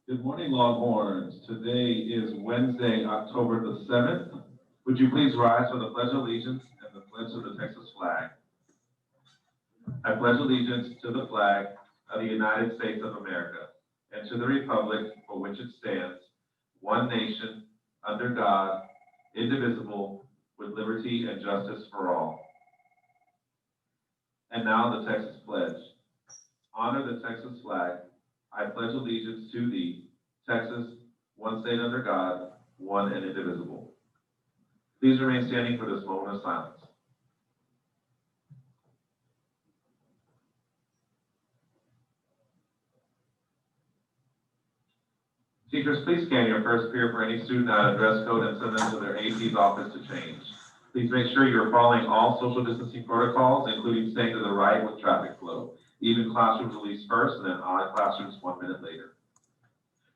Good morning, Longhorns. Today is Wednesday, October the 7th. Would you please rise for the Pledge of Allegiance and the pledge of the Texas flag? I pledge allegiance to the flag of the United States of America and to the republic for which it stands, one nation, under God, indivisible, with liberty and justice for all. And now the Texas Pledge. Honor the Texas flag. I pledge allegiance to thee, Texas, one state under God, one and indivisible. Please remain standing for this moment of silence. Teachers, please scan your first period for any student out of dress code and send them to their AP's office to change. Please make sure you're following all social distancing protocols, including staying to the right with traffic flow. Even classrooms release first and then odd classrooms 1 minute later.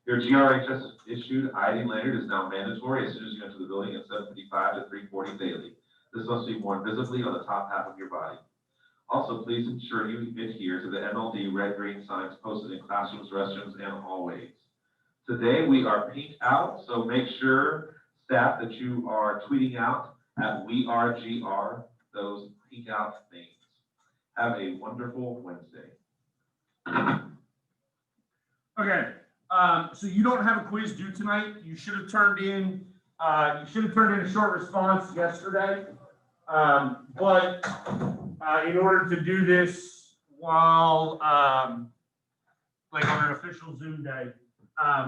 Your GRHS issued ID lanyard is now mandatory as soon as you enter the building at 7:55 to 3:40 daily. This must be worn visibly on the top half of your body. Also, please ensure you adhere to the MLD red-green signs posted in classrooms, restrooms, and hallways. Today we are pink out, so make sure, staff, that you are tweeting out at WeAreGR those pink out things. Have a wonderful Wednesday. Okay, so you don't have a quiz due tonight. You should have turned in a short response yesterday. But in order to do this while like on an official Zoom day,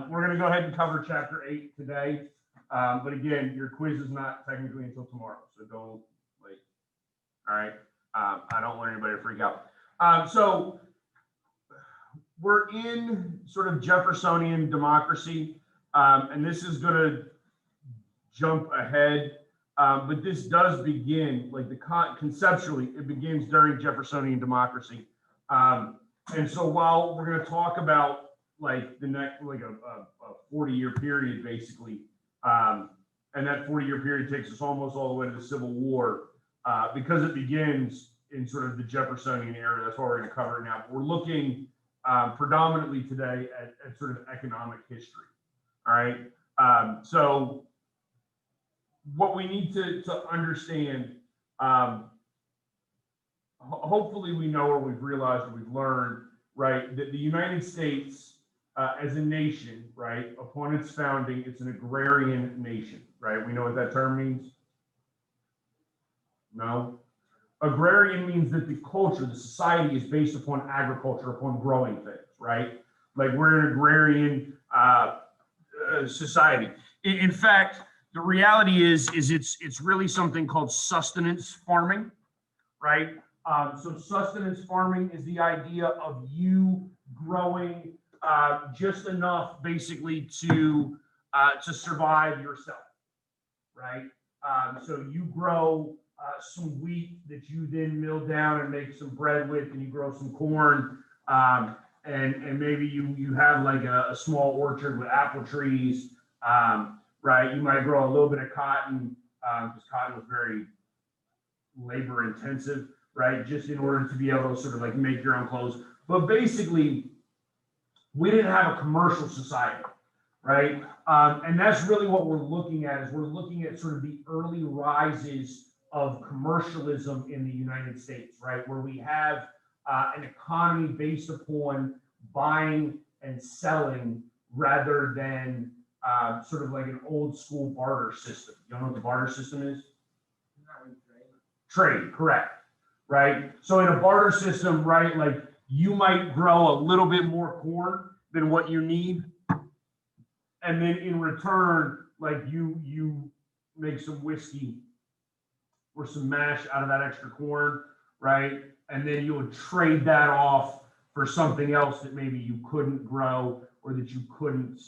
we're going to go ahead and cover chapter 8 today. But again, your quiz is not technically until tomorrow, so don't like. All right. I don't want anybody to freak out. So we're in sort of Jeffersonian democracy, and this is going to jump ahead, but this does begin, like conceptually, it begins during Jeffersonian democracy. And so while we're going to talk about like the next, like a 40-year period, basically, and that 40-year period takes us almost all the way to the Civil War, because it begins in sort of the Jeffersonian era. That's why we're going to cover it now. But we're looking predominantly today at sort of economic history. All right. So what we need to understand, hopefully we know, or we've realized, or we've learned, right, that the United States as a nation, right, upon its founding, it's an agrarian nation, right? We know what that term means? No? Agrarian means that the culture, the society is based upon agriculture, upon growing things, right? Like we're an agrarian society. In fact, the reality is it's really something called sustenance farming, right? So sustenance farming is the idea of you growing just enough, basically, to survive yourself, right? So you grow some wheat that you then mill down and make some bread with, and you grow some corn, and maybe you have like a small orchard with apple trees, right? You might grow a little bit of cotton, because cotton was very labor intensive, right? Just in order to be able to sort of like make your own clothes. But basically, we didn't have a commercial society, right? And that's really what we're looking at, is we're looking at sort of the early rises of commercialism in the United States, right? Where we have an economy based upon buying and selling rather than sort of like an old school barter system. You know what the barter system is? Trade, correct, right? So in a barter system, right, like you might grow a little bit more corn than what you need, and then in return, like you make some whiskey or some mash out of that extra corn, right? And then you would trade that off for something else that maybe you couldn't grow or that you couldn't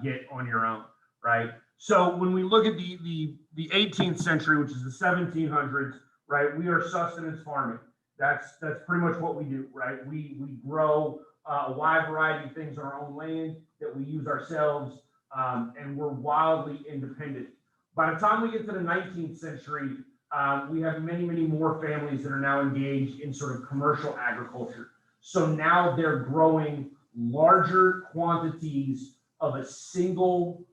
get on your own, right? So when we look at the 18th century, which is the 1700s, right, we are sustenance farming. That's pretty much what we do, right? We grow a wide variety of things on our own land that we use ourselves, and we're wildly independent. By the time we get to the 19th century, we have many, many more families that are now engaged in sort of commercial agriculture. So now they're growing larger quantities of a single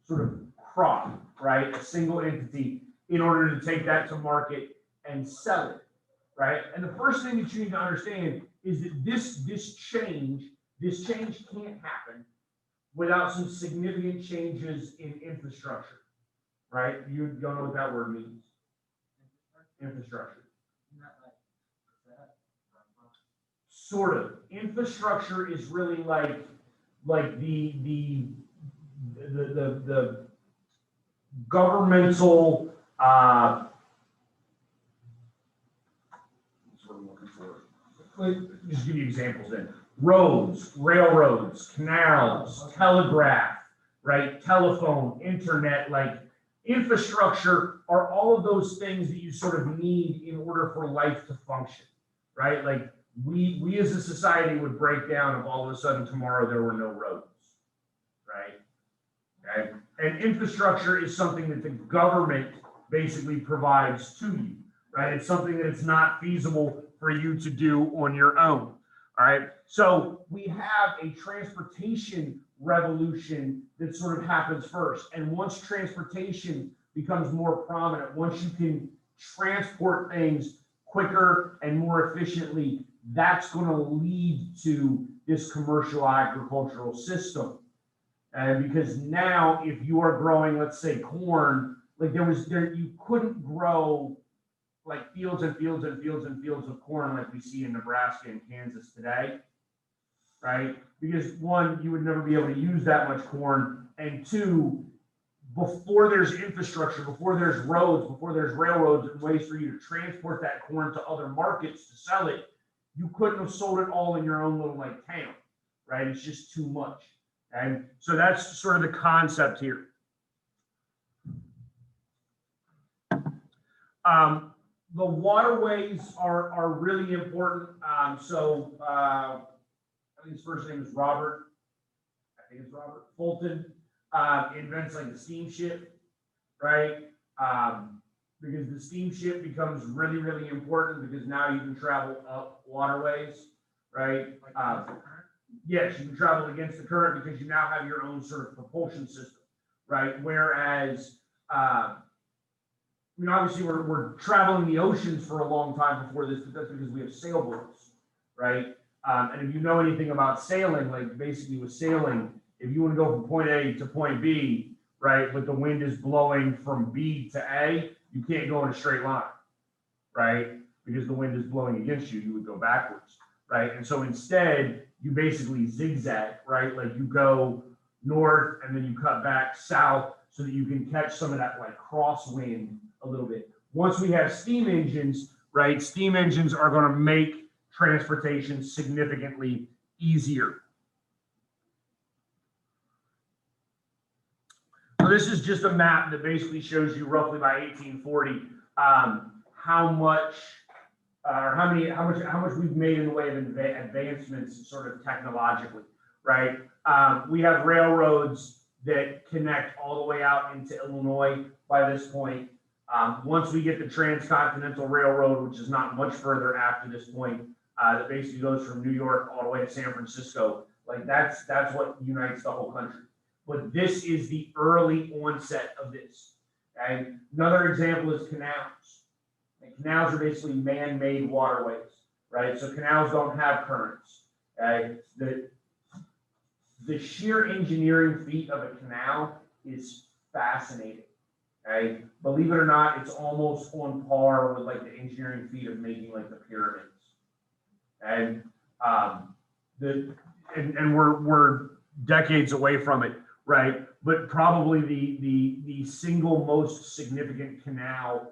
sort of crop, right? A single entity in order to take that to market and sell it, right? And the first thing that you need to understand is that this change can't happen without some significant changes in infrastructure, right? You don't know what that word means. Infrastructure. Sort of. Infrastructure is really like the governmental that's what I'm looking for. Just give you examples then. Roads, railroads, canals, telegraph, right? Telephone, internet, like infrastructure are all of those things that you sort of need in order for life to function, right? Like we as a society would break down if all of a sudden tomorrow there were no roads, right? Okay. And infrastructure is something that the government basically provides to you, right? It's something that it's not feasible for you to do on your own. All right. So we have a transportation revolution that sort of happens first. And once transportation becomes more prominent, once you can transport things quicker and more efficiently, that's going to lead to this commercial agricultural system. And because now if you are growing, let's say corn, like you couldn't grow like fields and fields and fields and fields of corn like we see in Nebraska and Kansas today, right? Because one, you would never be able to use that much corn, and two, before there's infrastructure, before there's roads, before there's railroads and ways for you to transport that corn to other markets to sell it, you couldn't have sold it all in your own little like town, right? It's just too much. And so that's sort of the concept here. The waterways are really important. I think his first name is Robert. I think it's Robert Fulton. Invents like the steamship, right? Because the steamship becomes really, really important because now you can travel up waterways, right? Yes, you can travel against the current because you now have your own sort of propulsion system, right? Whereas, obviously we're traveling the oceans for a long time before this, but that's because we have sailboats, right? And if you know anything about sailing, like basically with sailing, if you want to go from point A to point B, right, but the wind is blowing from B to A, you can't go in a straight line, right? Because the wind is blowing against you, you would go backwards, right? And so instead, you basically zigzag, right? Like you go north and then you cut back south so that you can catch some of that like crosswind a little bit. Once we have steam engines, right, steam engines are going to make transportation significantly easier. So this is just a map that basically shows you roughly by 1840 how much we've made in the way of advancements sort of technologically, right? We have railroads that connect all the way out into Illinois by this point. Once we get the Transcontinental Railroad, which is not much further after this point, that basically goes from New York all the way to San Francisco, like that's what unites the whole country. But this is the early onset of this. Okay? Another example is canals. And canals are basically man-made waterways, right? So canals don't have currents. Okay? The sheer engineering feat of a canal is fascinating. Okay? Believe it or not, it's almost on par with like the engineering feat of making like the pyramids. And we're decades away from it, right? But probably the single most significant canal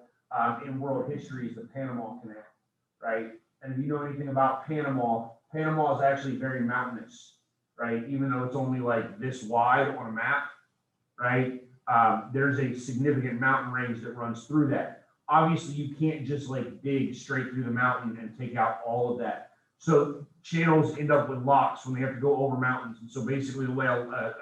in world history is the Panama Canal, right? And if you know anything about Panama, Panama is actually very mountainous, right? Even though it's only like this wide on a map, right? There's a significant mountain range that runs through that. Obviously, you can't just like dig straight through the mountain and take out all of that. So channels end up with locks when they have to go over mountains. And so basically the way a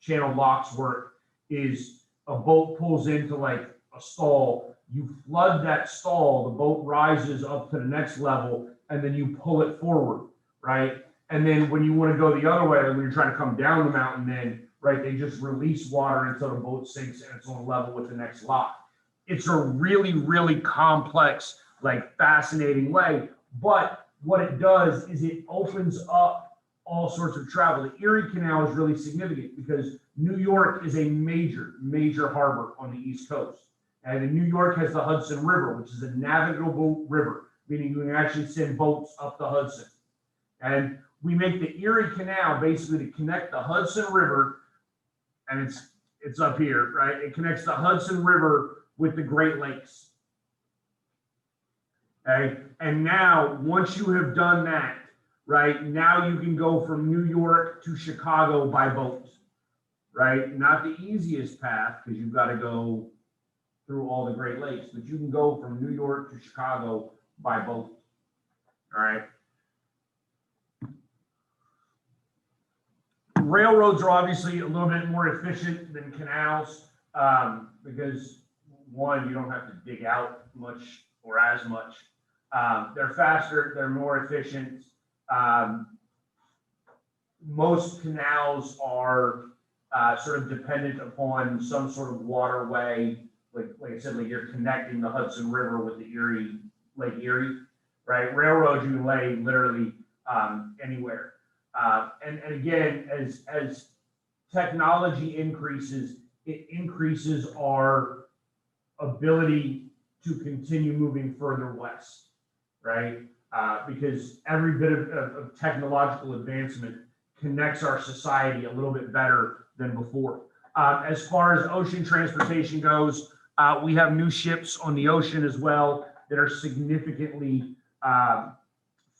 channel locks work is a boat pulls into like a stall, you flood that stall, the boat rises up to the next level, and then you pull it forward, right? And then when you want to go the other way, when you're trying to come down the mountain then, right? They just release water until the boat sinks and it's on level with the next lock. It's a really, really complex, like fascinating way. But what it does is it opens up all sorts of travel. The Erie Canal is really significant because New York is a major, major harbor on the East Coast. And New York has the Hudson River, which is a navigable river, meaning you can actually send boats up the Hudson. And we make the Erie Canal basically to connect the Hudson River, and it's up here, right? It connects the Hudson River with the Great Lakes. Okay, and now once you have done that, right, now you can go from New York to Chicago by boat, right? Not the easiest path because you've got to go through all the Great Lakes, but you can go from New York to Chicago by boat. All right. Railroads are obviously a little bit more efficient than canals because one, you don't have to dig out much or as much. They're faster, they're more efficient. Most canals are sort of dependent upon some sort of waterway. Like I said, like you're connecting the Hudson River with the Erie, Lake Erie, right? Railroads you can lay literally anywhere. And again, as technology increases, it increases our ability to continue moving further west, right? Because every bit of technological advancement connects our society a little bit better than before. As far as ocean transportation goes, we have new ships on the ocean as well that are significantly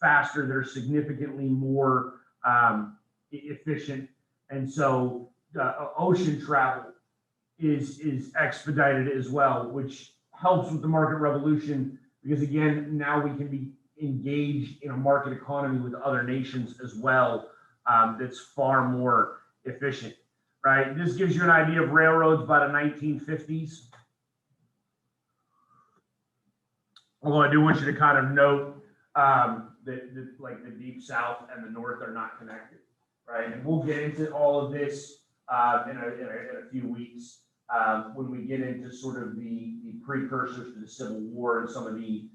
faster, that are significantly more efficient. And so ocean travel is expedited as well, which helps with the market revolution because again, now we can be engaged in a market economy with other nations as well that's far more efficient, right? This gives you an idea of railroads by the 1950s. Although I do want you to kind of note that like the Deep South and the North are not connected, right? And we'll get into all of this in a few weeks when we get into sort of the precursors to the Civil War and some of the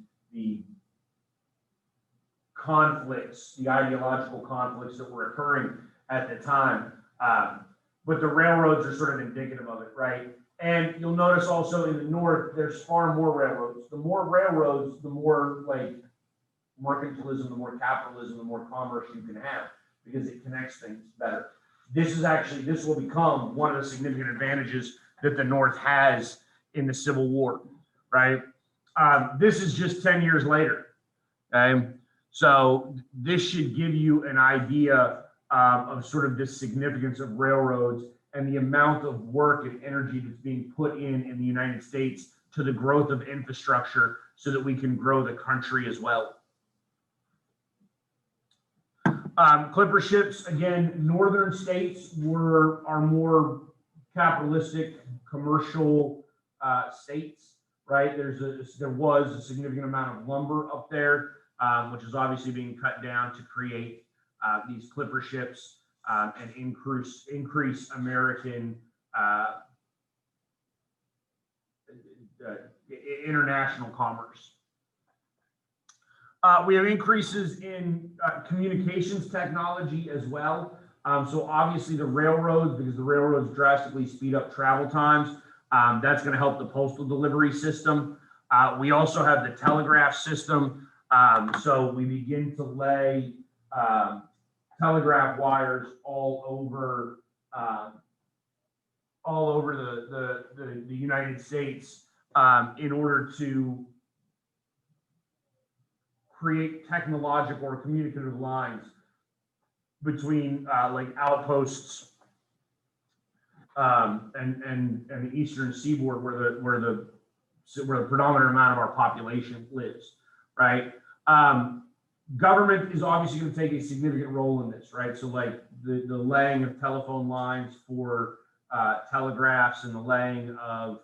conflicts, the ideological conflicts that were occurring at the time. But the railroads are sort of indicative of it, right? And you'll notice also in the North, there's far more railroads. The more railroads, the more like mercantilism, the more capitalism, the more commerce you can have because it connects things better. This will become one of the significant advantages that the North has in the Civil War, right? This is just 10 years later, okay? So this should give you an idea of sort of the significance of railroads and the amount of work and energy that's being put in the United States to the growth of infrastructure so that we can grow the country as well. Clipper ships, again, northern states are more capitalistic, commercial states, right? There was a significant amount of lumber up there, which is obviously being cut down to create these clipper ships and increase American international commerce. We have increases in communications technology as well. So obviously the railroads, because the railroads drastically speed up travel times, that's going to help the postal delivery system. We also have the telegraph system. So we begin to lay telegraph wires all over the United States in order to create technological or communicative lines between like outposts and the eastern seaboard where the predominant amount of our population lives, right? Government is obviously going to take a significant role in this, right? So like the laying of telephone lines for telegraphs and the laying of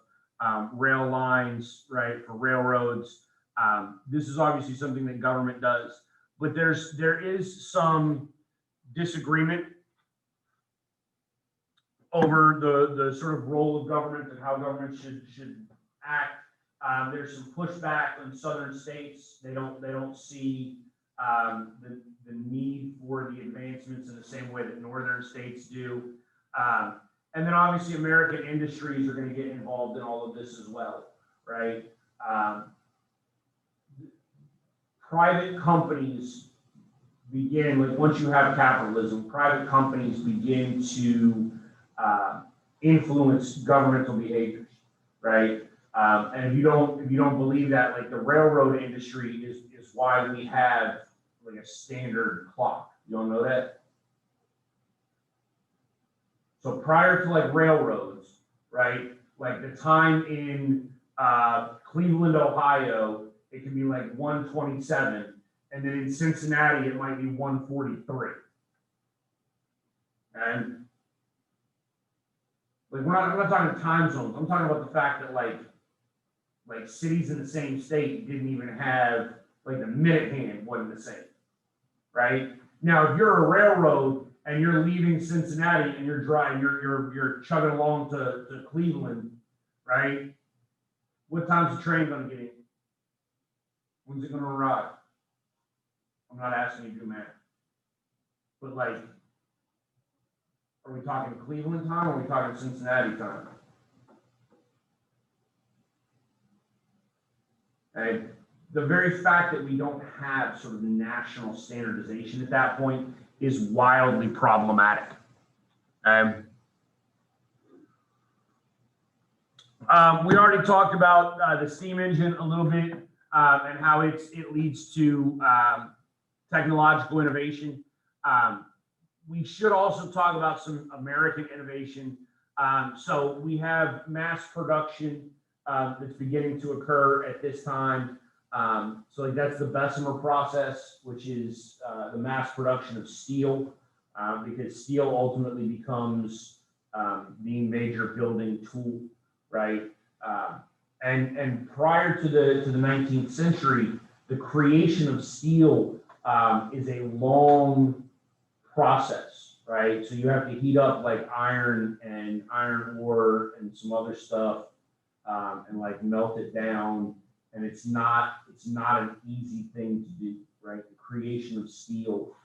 rail lines, right, for railroads. This is obviously something that government does, but there is some disagreement over the sort of role of government and how government should act. There's some pushback in southern states. They don't see the need for the advancements in the same way that northern states do. And then obviously American industries are going to get involved in all of this as well, right? Private companies begin, like once you have capitalism, private companies begin to influence governmental behaviors, right? And if you don't believe that, like the railroad industry is why we have like a standard clock. You don't know that? So prior to like railroads, right? Like the time in Cleveland, Ohio, it can be like 1:27, and then in Cincinnati, it might be 1:43. And like I'm not talking time zones. I'm talking about the fact that like cities in the same state didn't even have like the minute hand wasn't the same, right? Now, if you're a railroad and you're leaving Cincinnati and you're driving, you're chugging along to Cleveland, right? What time's the train gonna get in? When's it gonna arrive? I'm not asking you to do math, but like, are we talking Cleveland time or are we talking Cincinnati time? Okay. The very fact that we don't have sort of national standardization at that point is wildly problematic. We already talked about the steam engine a little bit and how it leads to technological innovation. We should also talk about some American innovation. So we have mass production that's beginning to occur at this time. So like that's the Bessemer process, which is the mass production of steel, because steel ultimately becomes the major building tool, right? And prior to the 19th century, the creation of steel is a long process, right? So you have to heat up like iron and iron ore and some other stuff, and like melt it down. And it's not an easy thing to do, right? The creation of steel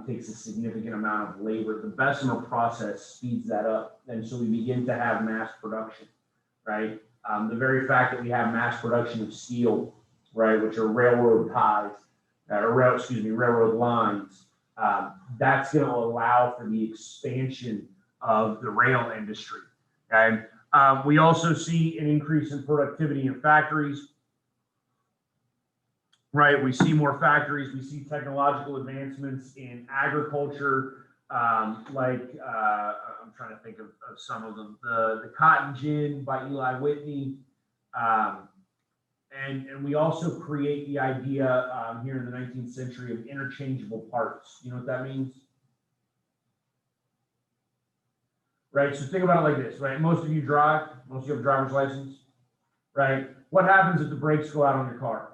takes a significant amount of labor. The Bessemer process speeds that up, and so we begin to have mass production, right? The very fact that we have mass production of steel, right, which are railroad ties, railroad lines, that's going to allow for the expansion of the rail industry. Okay, we also see an increase in productivity in factories. Right, we see more factories. We see technological advancements in agriculture, I'm trying to think of some of them. The Cotton Gin by Eli Whitney, and we also create the idea here in the 19th century of interchangeable parts. You know what that means? Right, so think about it like this, right? Most of you drive, most of you have a driver's license, right? What happens if the brakes go out on your car?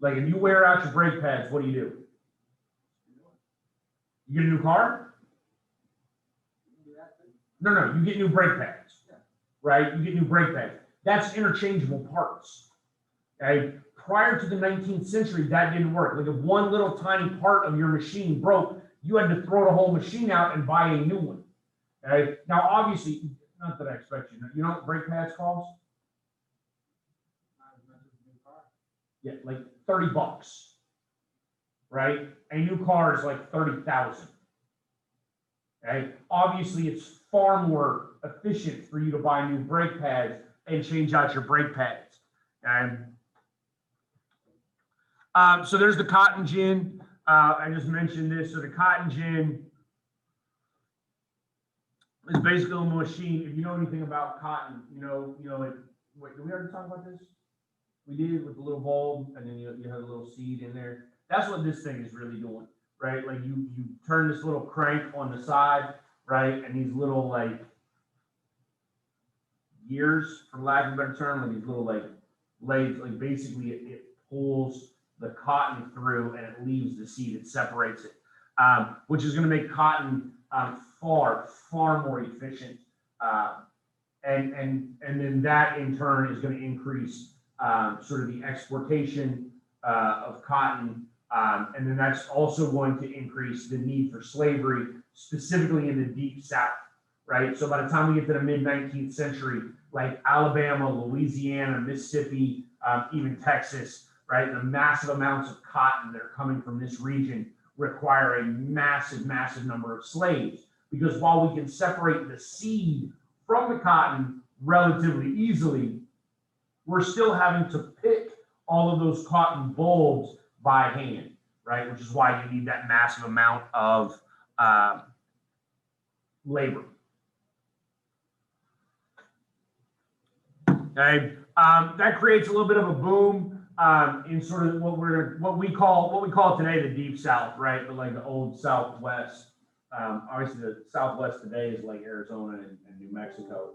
Like if you wear out your brake pads, what do? You get a new car? No, you get new brake pads, right? You get new brake pads. That's interchangeable parts, okay? Prior to the 19th century, that didn't work. Like if one little tiny part of your machine broke, you had to throw the whole machine out and buy a new one, okay? Now, obviously, not that I expect you know what brake pads cost? Yeah, like $30, right? A new car is like 30,000. Okay, obviously it's far more efficient for you to buy new brake pads and change out your brake pads. And so there's the Cotton Gin. I just mentioned this. So the Cotton Gin is basically a machine. If you know anything about cotton, you know, like, wait, did we already talk about this? We did with the little bulb, and then you have a little seed in there. That's what this thing is really doing, right? Like you turn this little crank on the side, right? And these little like gears, for lack of a better term, like these little like blades, like basically it pulls the cotton through and it leaves the seed, it separates it, which is going to make cotton far more efficient. And then that in turn is going to increase sort of the exportation of cotton. And then that's also going to increase the need for slavery, specifically in the deep South, right? So by the time we get to the mid-19th century, like Alabama, Louisiana, Mississippi, even Texas, right? The massive amounts of cotton that are coming from this region require a massive number of slaves. Because while we can separate the seed from the cotton relatively easily, we're still having to pick all of those cotton bulbs by hand, right? Which is why you need that massive amount of labor. Okay, that creates a little bit of a boom in sort of what we call today the deep South, right? But like the old Southwest. Obviously, the Southwest today is like Arizona and New Mexico,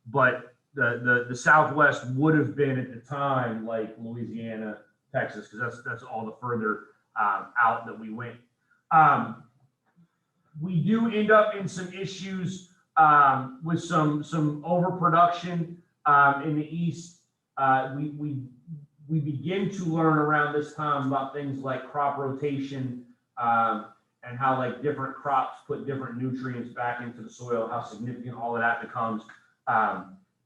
but the Southwest would have been at the time like Louisiana, Texas, because that's all the further out that we went. We do end up in some issues with some overproduction in the East. We begin to learn around this time about things like crop rotation. And how like different crops put different nutrients back into the soil, how significant all of that becomes.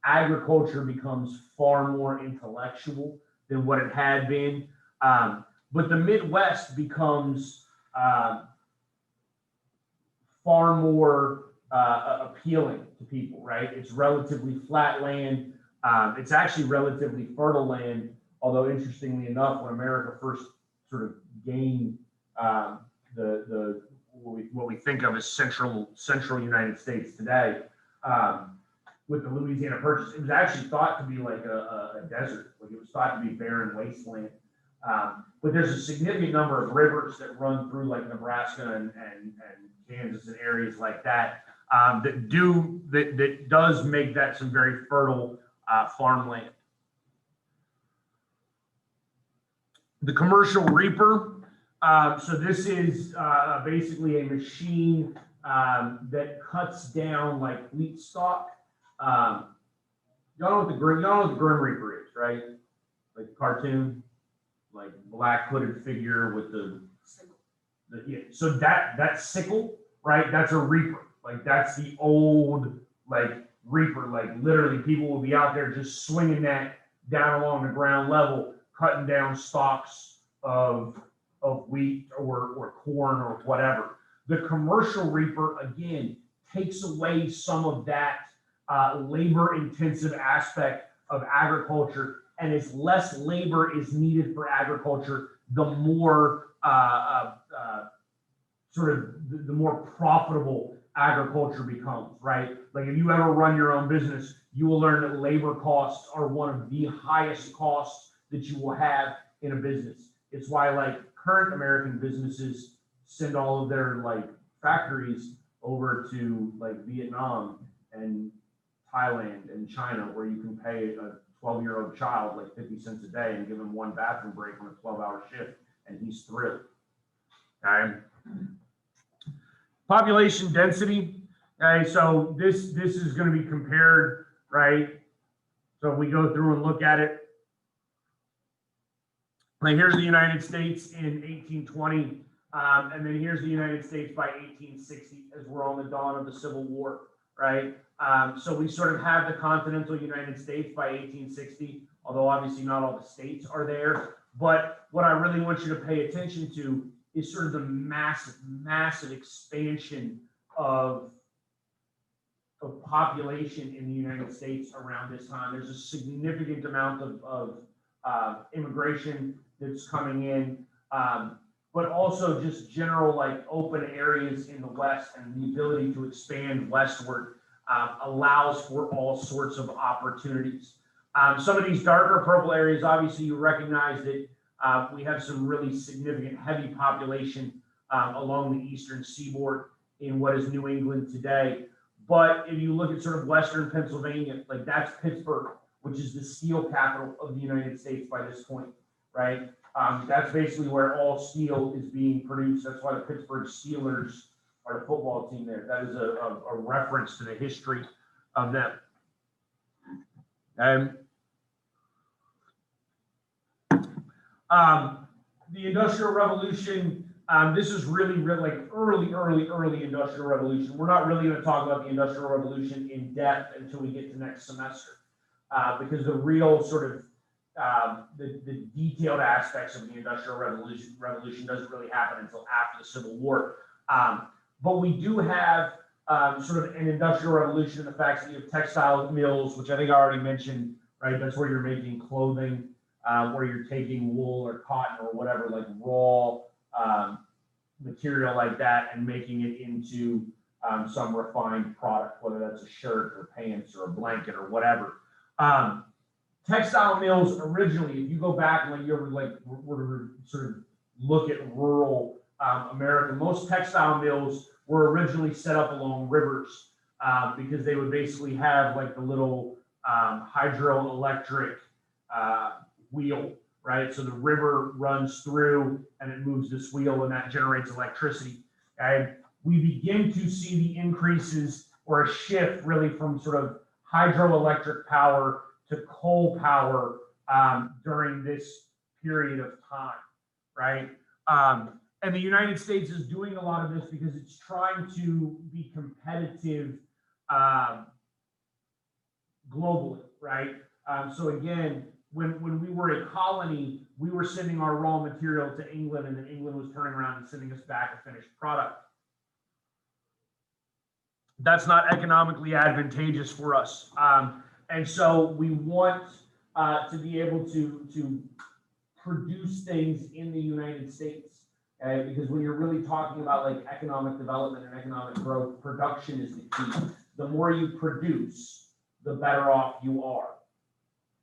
Agriculture becomes far more intellectual than what it had been. But the Midwest becomes far more appealing to people, right? It's relatively flat land. It's actually relatively fertile land, although interestingly enough, when America first sort of gained what we think of as central United States today, with the Louisiana Purchase, it was actually thought to be like a desert. Like it was thought to be barren wasteland. But there's a significant number of rivers that run through like Nebraska and Kansas and areas like that that does make that some very fertile farmland. The commercial reaper. So this is basically a machine that cuts down like wheat stalk. Y'all know what the Grim Reaper is, right? Like cartoon, like black hooded figure with the yeah. So that sickle, right? That's a reaper. Like that's the old like reaper. Like literally, people will be out there just swinging that down along the ground level, cutting down stalks of wheat or corn or whatever. The commercial reaper, again, takes away some of that labor-intensive aspect of agriculture, and as less labor is needed for agriculture, the more the more profitable agriculture becomes, right? Like if you ever run your own business, you will learn that labor costs are one of the highest costs that you will have in a business. It's why like current American businesses send all of their like factories over to like Vietnam and Thailand and China, where you can pay a 12-year-old child like 50 cents a day and give him one bathroom break on a 12-hour shift, and he's thrilled. Okay. Population density. Okay, so this is going to be compared, right? So we go through and look at it. Like here's the United States in 1820, and then here's the United States by 1860 as we're on the dawn of the Civil War, right? So we sort of have the continental United States by 1860, although obviously not all the states are there. But what I really want you to pay attention to is sort of the massive expansion of population in the United States around this time. There's a significant amount of immigration that's coming in, but also just general like open areas in the West, and the ability to expand westward allows for all sorts of opportunities. Some of these darker purple areas, obviously you recognize that we have some really significant heavy population along the eastern seaboard in what is New England today. But if you look at sort of western Pennsylvania, like that's Pittsburgh, which is the steel capital of the United States by this point, right? That's basically where all steel is being produced. That's why the Pittsburgh Steelers or the football team there. That is a reference to the history of them. And the Industrial Revolution, this is really like early Industrial Revolution. We're not really going to talk about the Industrial Revolution in depth until we get to next semester, because the real sort of the detailed aspects of the Industrial Revolution doesn't really happen until after the Civil War. But we do have sort of an Industrial Revolution in the fact that you have textile mills, which I think I already mentioned, right? That's where you're making clothing, where you're taking wool or cotton or whatever, like raw material like that, and making it into some refined product, whether that's a shirt or pants or a blanket or whatever. Textile mills originally, if you go back and like you ever like were sort of look at rural America, most textile mills were originally set up along rivers because they would basically have like the little hydroelectric wheel, right? So the river runs through and it moves this wheel and that generates electricity. Okay? We begin to see the increases or a shift really from sort of hydroelectric power to coal power during this period of time, right? And the United States is doing a lot of this because it's trying to be competitive globally, right? So again, when we were a colony, we were sending our raw material to England, and then England was turning around and sending us back a finished product. That's not economically advantageous for us. And so we want to be able to produce things in the United States, okay? Because when you're really talking about like economic development and economic growth, production is the key. The more you produce, the better off you are.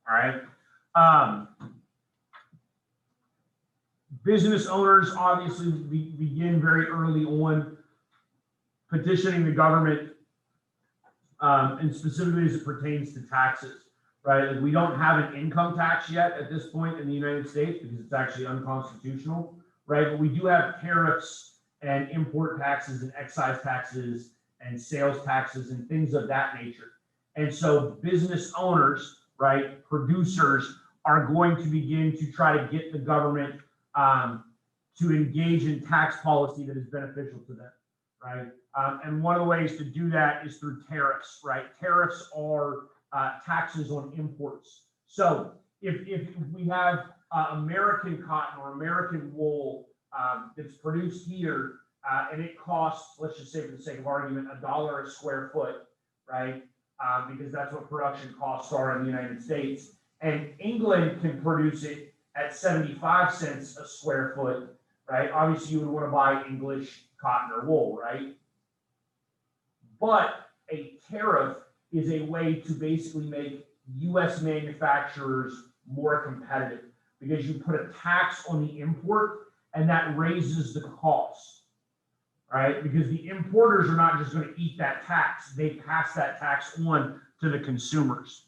All right. Business owners obviously begin very early on petitioning the government, and specifically as it pertains to taxes, right? Like we don't have an income tax yet at this point in the United States because it's actually unconstitutional, right? But we do have tariffs and import taxes and excise taxes and sales taxes and things of that nature. And so business owners, right, producers are going to begin to try to get the government to engage in tax policy that is beneficial to them, right? And one of the ways to do that is through tariffs, right? Tariffs are taxes on imports. So if we have American cotton or American wool that's produced here, and it costs, let's just say for the sake of argument, $1 a square foot, right? Because that's what production costs are in the United States. And England can produce it at 75 cents a square foot, right? Obviously, you would want to buy English cotton or wool, right? But a tariff is a way to basically make U.S. manufacturers more competitive because you put a tax on the import and that raises the cost, right? Because the importers are not just going to eat that tax. They pass that tax on to the consumers.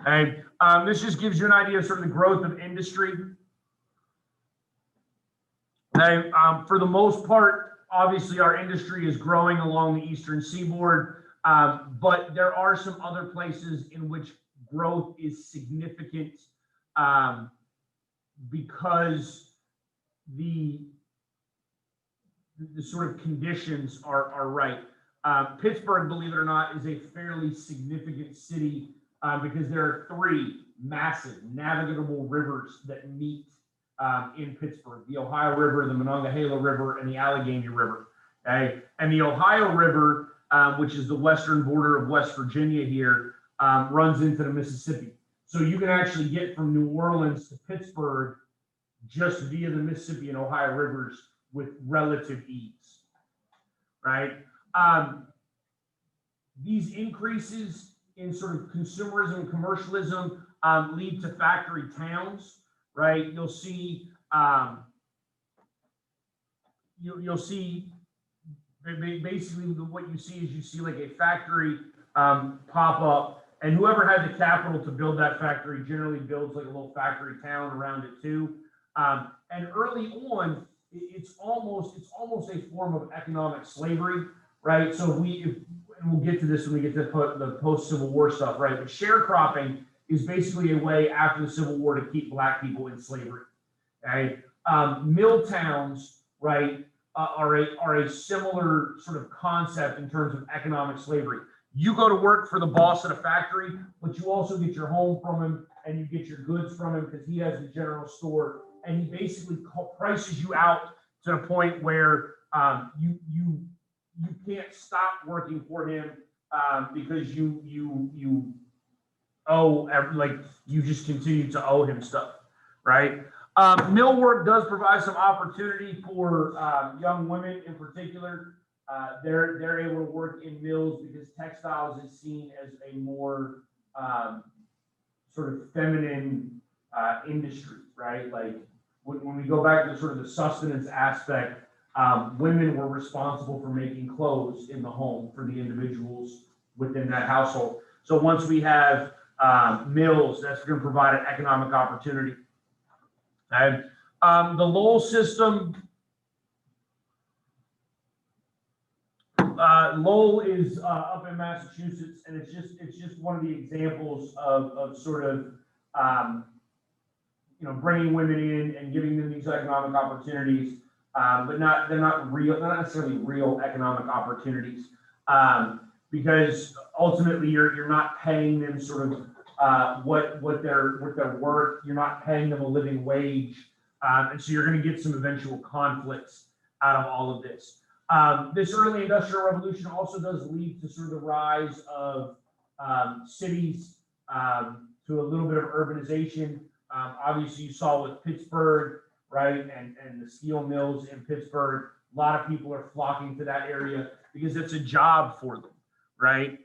And this just gives you an idea of sort of the growth of industry. Okay, for the most part, obviously our industry is growing along the eastern seaboard, but there are some other places in which growth is significant because the sort of conditions are right. Pittsburgh, believe it or not, is a fairly significant city because there are 3 massive navigable rivers that meet in Pittsburgh: the Ohio River, the Monongahela River, and the Allegheny River. Okay? And the Ohio River, which is the western border of West Virginia here, runs into the Mississippi. So you can actually get from New Orleans to Pittsburgh just via the Mississippi and Ohio rivers with relative ease, right? These increases in sort of consumerism and commercialism lead to factory towns, right? You'll see, you'll see basically what you see is you see like a factory pop up, and whoever had the capital to build that factory generally builds like a little factory town around it too. And early on, it's almost a form of economic slavery, right? So and we'll get to this when we get to the post-Civil War stuff, right? But sharecropping is basically a way after the Civil War to keep black people in slavery, right? Mill towns, right, are a similar sort of concept in terms of economic slavery. You go to work for the boss at a factory, but you also get your home from him and you get your goods from him because he has the general store, and he basically prices you out to the point where you can't stop working for him because you owe like you just continue to owe him stuff, right? Mill work does provide some opportunity for young women in particular. They're able to work in mills because textiles is seen as a more sort of feminine industry, right? Like when we go back to sort of the sustenance aspect, women were responsible for making clothes in the home for the individuals within that household. So once we have mills, that's going to provide an economic opportunity. And the Lowell system, Lowell is up in Massachusetts, and it's just one of the examples of sort of bringing women in and giving them these economic opportunities, but they're not necessarily real economic opportunities, because ultimately you're not paying them sort of what they're worth. You're not paying them a living wage, and so you're going to get some eventual conflicts out of all of this. This early industrial revolution also does lead to sort of the rise of cities, to a little bit of urbanization. Obviously, you saw with Pittsburgh, right, and the steel mills in Pittsburgh. A lot of people are flocking to that area because it's a job for them, right?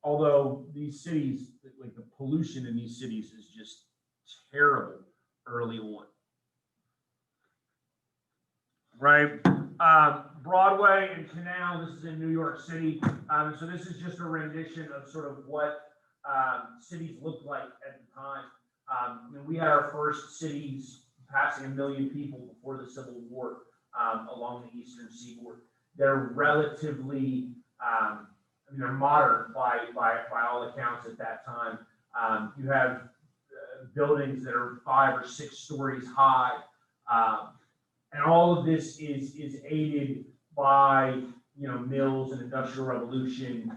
Although these cities, like the pollution in these cities is just terrible early on, right? Broadway and Canal, this is in New York City. So this is just a rendition of sort of what cities looked like at the time. We had our first cities passing 1 million people before the Civil War along the Eastern Seaboard. They're relatively, they're modern by all accounts at that time. You have buildings that are 5 or 6 stories high. And all of this is aided by mills and industrial revolution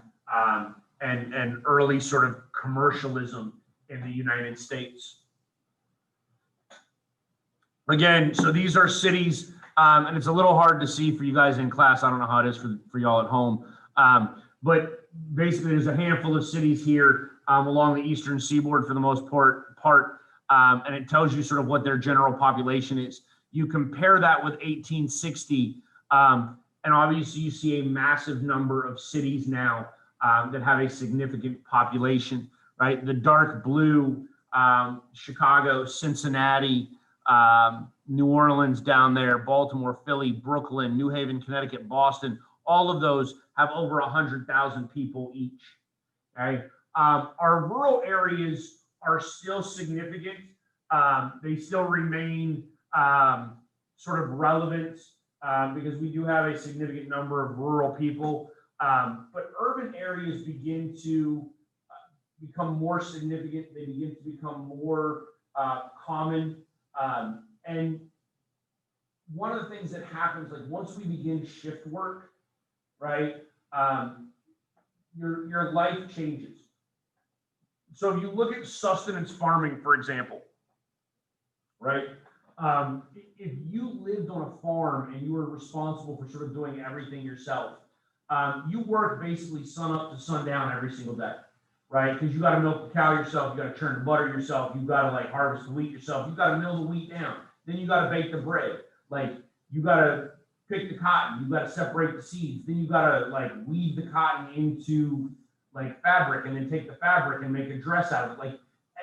and early sort of commercialism in the United States. Again, so these are cities, and it's a little hard to see for you guys in class. I don't know how it is for y'all at home, but basically there's a handful of cities here along the Eastern Seaboard for the most part, and it tells you sort of what their general population is. You compare that with 1860, and obviously you see a massive number of cities now that have a significant population, right? The dark blue, Chicago, Cincinnati, New Orleans down there, Baltimore, Philly, Brooklyn, New Haven, Connecticut, Boston, all of those have over 100,000 people each, okay? Our rural areas are still significant. They still remain sort of relevant because we do have a significant number of rural people, but urban areas begin to become more significant. They begin to become more common. And one of the things that happens, like once we begin shift work, right, your life changes. So if you look at sustenance farming, for example, right, if you lived on a farm and you were responsible for sort of doing everything yourself, you work basically sun up to sundown every single day, right? Because you got to milk the cow yourself, you got to churn the butter yourself, you got to like harvest the wheat yourself, you got to mill the wheat down, then you got to bake the bread, like you got to pick the cotton, you got to separate the seeds, then you got to like weave the cotton into like fabric, and then take the fabric and make a dress out of it. Like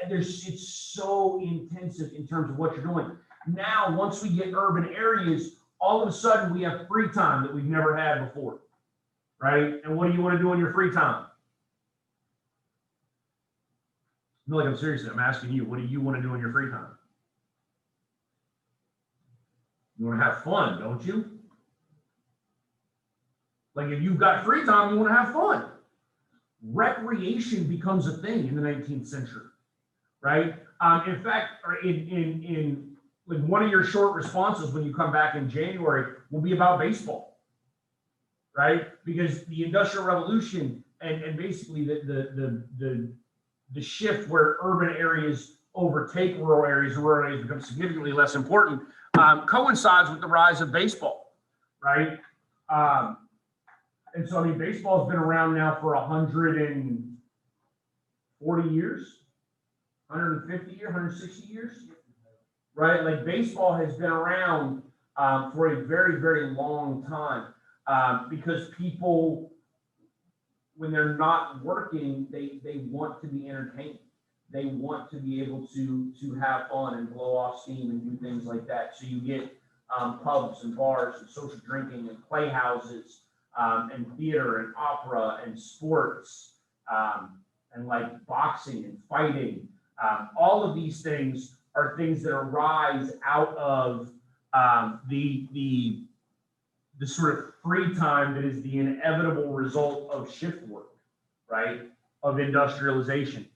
it's so intensive in terms of what you're doing. Now, once we get urban areas, all of a sudden we have free time that we've never had before, right? And what do you want to do in your free time? No, like I'm serious. I'm asking you, what do you want to do in your free time? You want to have fun, don't you? Like if you've got free time, you want to have fun. Recreation becomes a thing in the 19th century, right? In fact, or in like one of your short responses when you come back in January will be about baseball, right? Because the Industrial Revolution and basically the shift where urban areas overtake rural areas and rural areas become significantly less important coincides with the rise of baseball, right? And so, I mean, baseball's been around now for 140 years, 150 years, 160 years, right? Like baseball has been around for a very, very long time because people, when they're not working, they want to be entertained. They want to be able to have fun and blow off steam and do things like that. So you get pubs and bars and social drinking and playhouses and theater and opera and sports and like boxing and fighting. All of these things are things that arise out of the sort of free time that is the inevitable result of shift work, right? Of industrialization.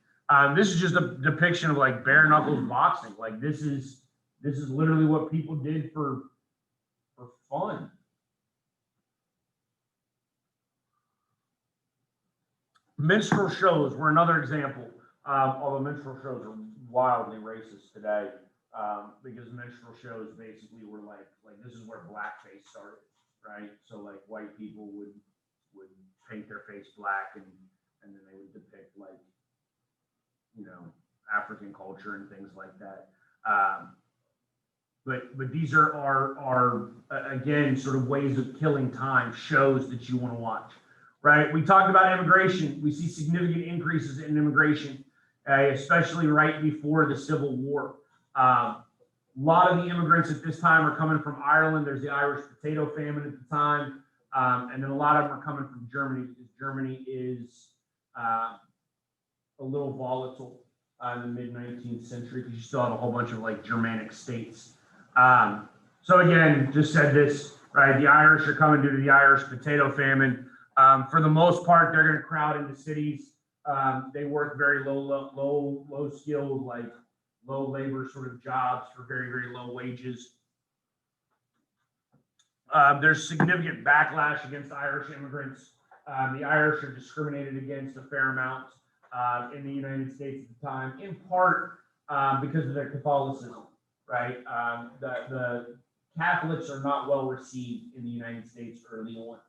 This is just a depiction of like bare knuckles boxing. Like this is literally what people did for fun. Minstrel shows were another example, although minstrel shows are wildly racist today because minstrel shows basically were like this is where blackface started, right? So like white people would paint their face black and then they would depict like, you know, African culture and things like that. But these are again sort of ways of killing time, shows that you want to watch. Right, we talked about immigration. We see significant increases in immigration, especially right before the Civil War. A lot of the immigrants at this time are coming from Ireland. There's the Irish potato famine at the time, and then a lot of them are coming from Germany because Germany is a little volatile in the mid-19th century because you still have a whole bunch of like Germanic states. So again, just said this, right? The Irish are coming due to the Irish potato famine. For the most part, they're going to crowd into cities. They work very low skilled, like low labor sort of jobs for very, very low wages. There's significant backlash against Irish immigrants. The Irish are discriminated against a fair amount in the United States at the time, in part because of their Catholicism, right? The Catholics are not well received in the United States early on.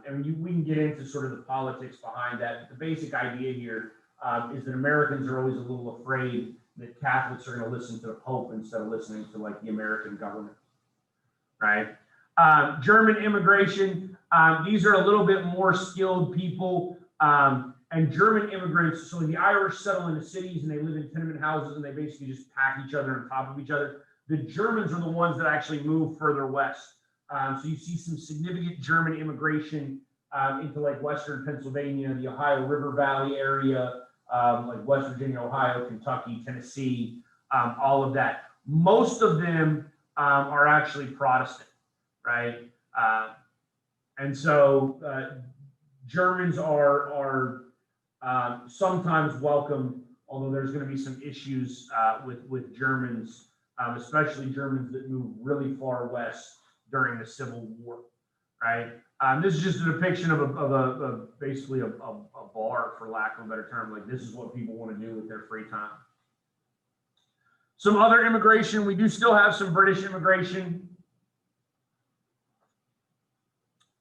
And we can get into sort of the politics behind that. But the basic idea here is that Americans are always a little afraid that Catholics are going to listen to the Pope instead of listening to like the American government, right? German immigration, these are a little bit more skilled people. And German immigrants, so the Irish settle into cities and they live in tenement houses and they basically just pack each other on top of each other. The Germans are the ones that actually move further west. So you see some significant German immigration into like Western Pennsylvania, the Ohio River Valley area, like West Virginia, Ohio, Kentucky, Tennessee, all of that. Most of them are actually Protestant, right? And so Germans are sometimes welcome, although there's going to be some issues with Germans, especially Germans that move really far west during the Civil War, right? This is just a depiction of basically a bar, for lack of a better term. Like this is what people want to do with their free time. Some other immigration, we do still have some British immigration.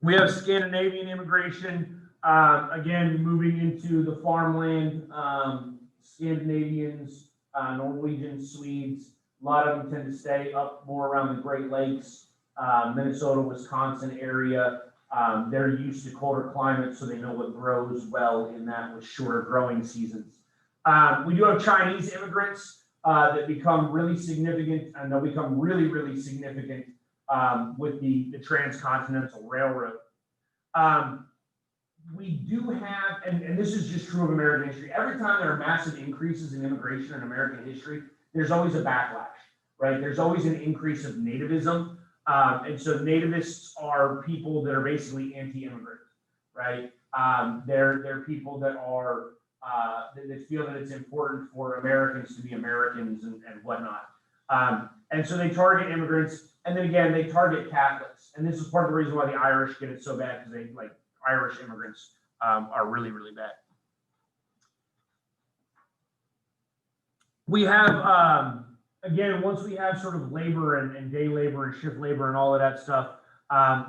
We have Scandinavian immigration, again, moving into the farmland, Scandinavians, Norwegians, Swedes, a lot of them tend to stay up more around the Great Lakes, Minnesota, Wisconsin area. They're used to colder climates, so they know what grows well in that with shorter growing seasons. We do have Chinese immigrants that become really significant, and they'll become really, really significant with the transcontinental railroad. We do have, and this is just true of American history, every time there are massive increases in immigration in American history, there's always a backlash, right? There's always an increase of nativism. And so nativists are people that are basically anti-immigrant, right? They're people that are that feel that it's important for Americans to be Americans and whatnot. And so they target immigrants, and then again, they target Catholics. And this is part of the reason why the Irish get it so bad, because they like Irish immigrants are really, really bad. We have, again, once we have sort of labor and day labor and shift labor and all of that stuff,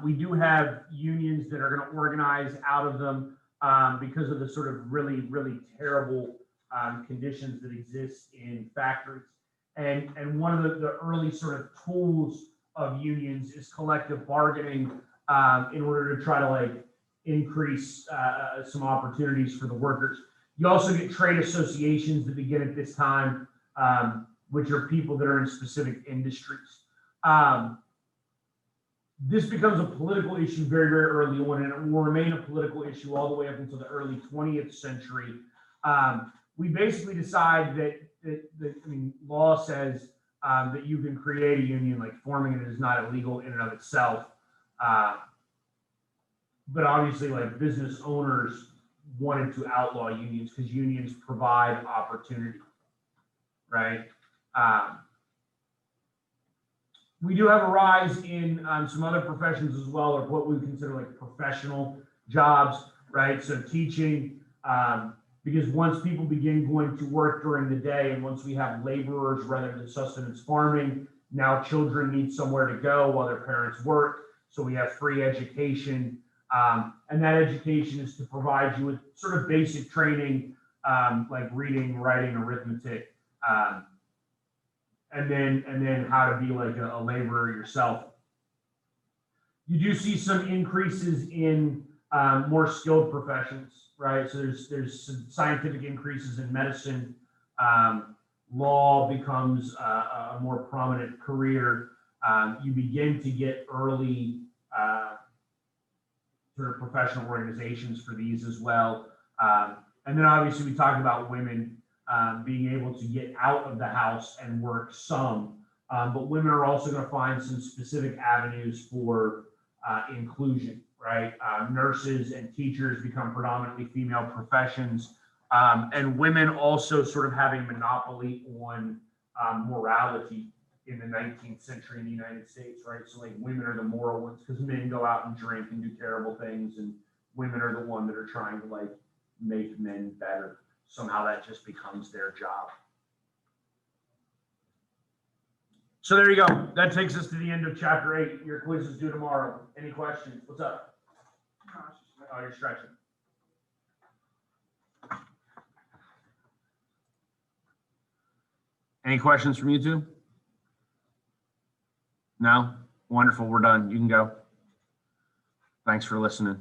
we do have unions that are going to organize out of them because of the sort of really, really terrible conditions that exist in factories. And one of the early sort of tools of unions is collective bargaining in order to try to like increase some opportunities for the workers. You also get trade associations that begin at this time, which are people that are in specific industries. This becomes a political issue very, very early on, and it will remain a political issue all the way up until the early 20th century. We basically decide that I mean, law says that you can create a union, like forming it is not illegal in and of itself. But obviously, like business owners wanted to outlaw unions because unions provide opportunity, right? We do have a rise in some other professions as well, or what we consider like professional jobs, right? So teaching, because once people begin going to work during the day, and once we have laborers rather than sustenance farming, now children need somewhere to go while their parents work. So we have free education, and that education is to provide you with sort of basic training, like reading, writing, arithmetic, and then how to be like a laborer yourself. You do see some increases in more skilled professions, right? So there's some scientific increases in medicine. Law becomes a more prominent career. You begin to get early sort of professional organizations for these as well. And then obviously we talked about women being able to get out of the house and work some, but women are also going to find some specific avenues for inclusion, right? Nurses and teachers become predominantly female professions, and women also sort of have a monopoly on morality in the 19th century in the United States, right? So like women are the moral ones because men go out and drink and do terrible things, and women are the ones that are trying to like make men better. Somehow that just becomes their job. So there you go. That takes us to the end of chapter 8. Your quiz is due tomorrow. Any questions? What's up? Oh, you're stretching. Any questions from you two? No? Wonderful. We're done. You can go. Thanks for listening.